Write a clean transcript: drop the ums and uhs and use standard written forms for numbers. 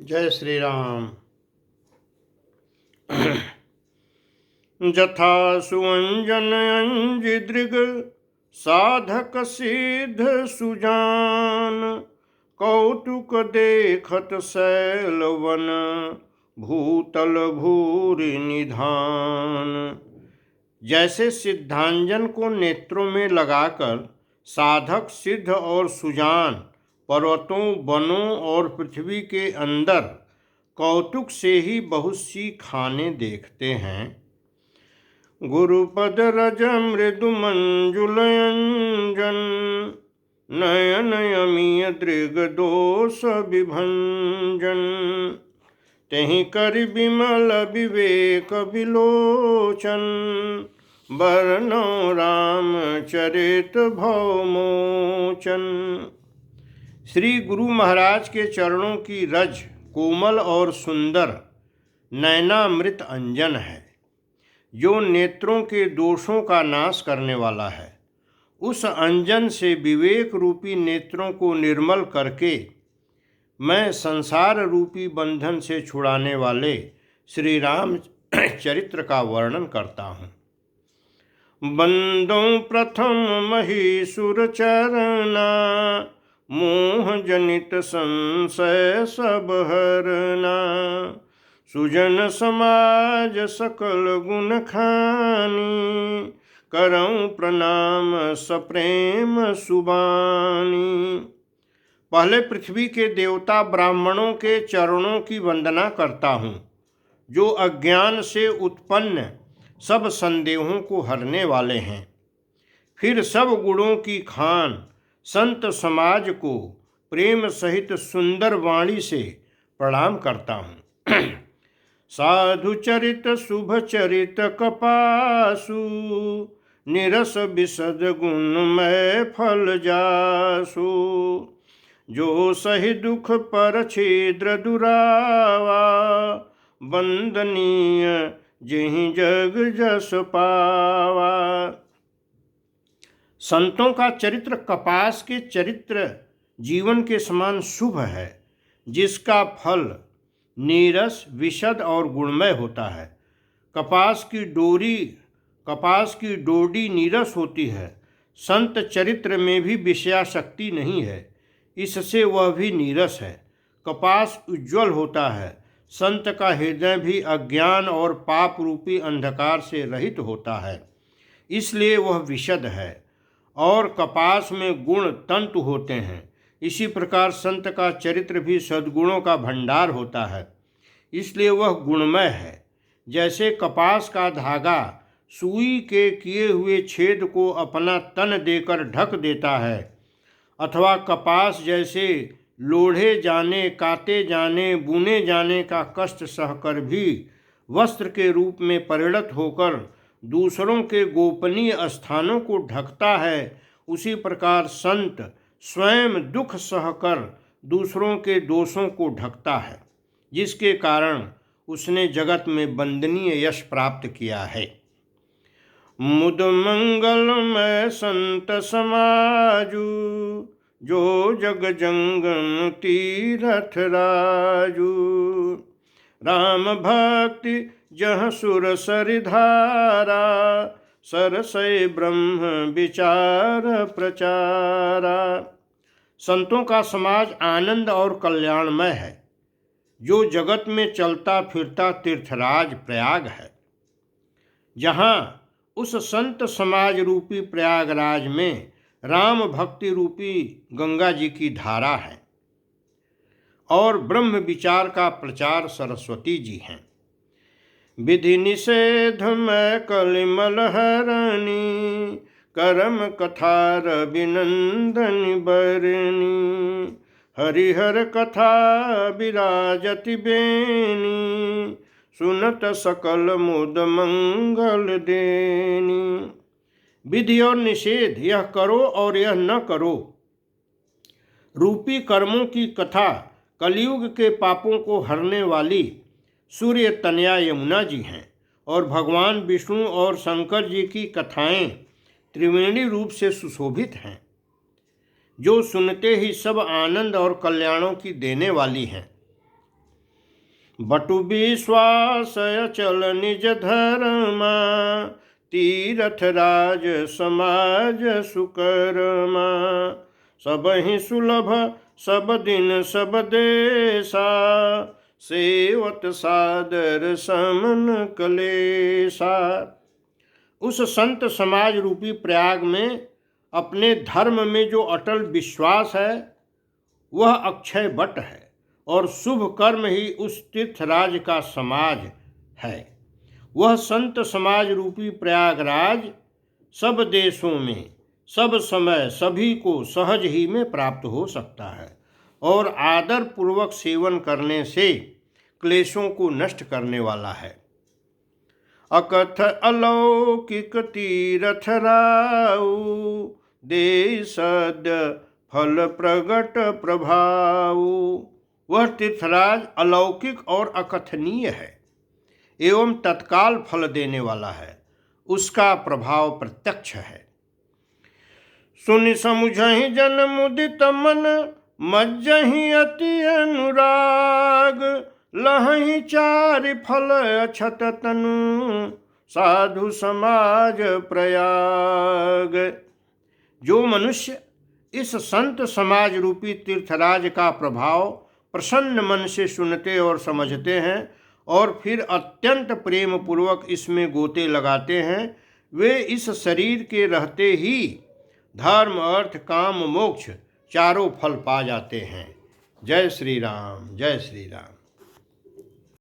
जय श्री राम। जथा सुअंजन अंजि दृग साधक सिद्ध सुजान, कौतुक देखत शैलवन भूतल भूरि निधान। जैसे सिद्धांजन को नेत्रों में लगाकर साधक सिद्ध और सुजान पर्वतों, वनों और पृथ्वी के अंदर कौतुक से ही बहुत सी खाने देखते हैं। गुरुपद रज मृदु मंजुल अंजन, नयन यमीय दृग दोष विभंजन। तेहि कर विमल विवेक विलोचन, बरनौ राम चरित भवमोचन। श्री गुरु महाराज के चरणों की रज कोमल और सुंदर नयनामृत अंजन है, जो नेत्रों के दोषों का नाश करने वाला है। उस अंजन से विवेक रूपी नेत्रों को निर्मल करके मैं संसार रूपी बंधन से छुड़ाने वाले श्री राम चरित्र का वर्णन करता हूँ। बंदों प्रथम महीसुर चरना, मोह जनित संशय सब हरना। सुजन समाज सकल गुण खानी, करऊं प्रणाम सप्रेम सुबानी। पहले पृथ्वी के देवता ब्राह्मणों के चरणों की वंदना करता हूँ, जो अज्ञान से उत्पन्न सब संदेहों को हरने वाले हैं। फिर सब गुणों की खान संत समाज को प्रेम सहित सुंदर वाणी से प्रणाम करता हूँ। साधु चरित शुभ चरित कपासु, निरस विशद गुणमय फल जासु। जो सहि दुख पर छिद्र दुरावा, वंदनीय जेहि जग जस पावा। संतों का चरित्र कपास के चरित्र जीवन के समान शुभ है, जिसका फल नीरस विशद और गुणमय होता है। कपास की डोडी नीरस होती है। संत चरित्र में भी विषयाशक्ति नहीं है, इससे वह भी नीरस है। कपास उज्ज्वल होता है। संत का हृदय भी अज्ञान और पाप रूपी अंधकार से रहित होता है, इसलिए वह विशद है। और कपास में गुण तंतु होते हैं। इसी प्रकार संत का चरित्र भी सद्गुणों का भंडार होता है, इसलिए वह गुणमय है। जैसे कपास का धागा सुई के किए हुए छेद को अपना तन देकर ढक देता है, अथवा कपास जैसे लोढ़े जाने, काते जाने, बुने जाने का कष्ट सहकर भी वस्त्र के रूप में परिणत होकर दूसरों के गोपनीय स्थानों को ढकता है, उसी प्रकार संत स्वयं दुख सहकर दूसरों के दोषों को ढकता है, जिसके कारण उसने जगत में वंदनीय यश प्राप्त किया है। मुद मंगलमय संत समाजू, जो जग जंगम तीरथ राजू। राम भक्ति जह सुर सरिधारा, सरसय ब्रह्म विचार प्रचारा। संतों का समाज आनंद और कल्याणमय है, जो जगत में चलता फिरता तीर्थराज प्रयाग है। जहाँ उस संत समाज रूपी प्रयागराज में राम भक्ति रूपी गंगा जी की धारा है और ब्रह्म विचार का प्रचार सरस्वती जी हैं। विधि निषेध में कलिमल हरणी, करम कथार विनंदन बरनी। हरिहर कथा विराजति बेनी, सुनत सकल मुद मंगल देनी। विधि और निषेध, यह करो और यह न करो रूपी कर्मों की कथा कलयुग के पापों को हरने वाली सूर्य तनया यमुना जी हैं, और भगवान विष्णु और शंकर जी की कथाएं त्रिवेणी रूप से सुशोभित हैं, जो सुनते ही सब आनंद और कल्याणों की देने वाली हैं। बटु विश्वास अचल निज धर्मा, तीरथ राज समाज सुकर्मा। सबहि सुलभ सब दिन सब देशा, सेवत सादर समन कलेसा। उस संत समाज रूपी प्रयाग में अपने धर्म में जो अटल विश्वास है वह अक्षय बट है, और शुभ कर्म ही उस तीर्थराज का समाज है। वह संत समाज रूपी प्रयागराज सब देशों में सब समय सभी को सहज ही में प्राप्त हो सकता है, और आदर पूर्वक सेवन करने से क्लेशों को नष्ट करने वाला है। अकथ अलौकिक तीरथ राउ, दे सद्य फल प्रगट प्रभाव। वह तीर्थराज अलौकिक और अकथनीय है एवं तत्काल फल देने वाला है, उसका प्रभाव प्रत्यक्ष है। सुनि समुझहि जन मुदित मन, मज्जहि अति अनुराग। लहहि चारि फल अछत तनु, साधु समाज प्रयाग। जो मनुष्य इस संत समाज रूपी तीर्थराज का प्रभाव प्रसन्न मन से सुनते और समझते हैं और फिर अत्यंत प्रेम पूर्वक इसमें गोते लगाते हैं, वे इस शरीर के रहते ही धर्म अर्थ काम मोक्ष चारों फल पा जाते हैं। जय श्री राम, जय श्री राम।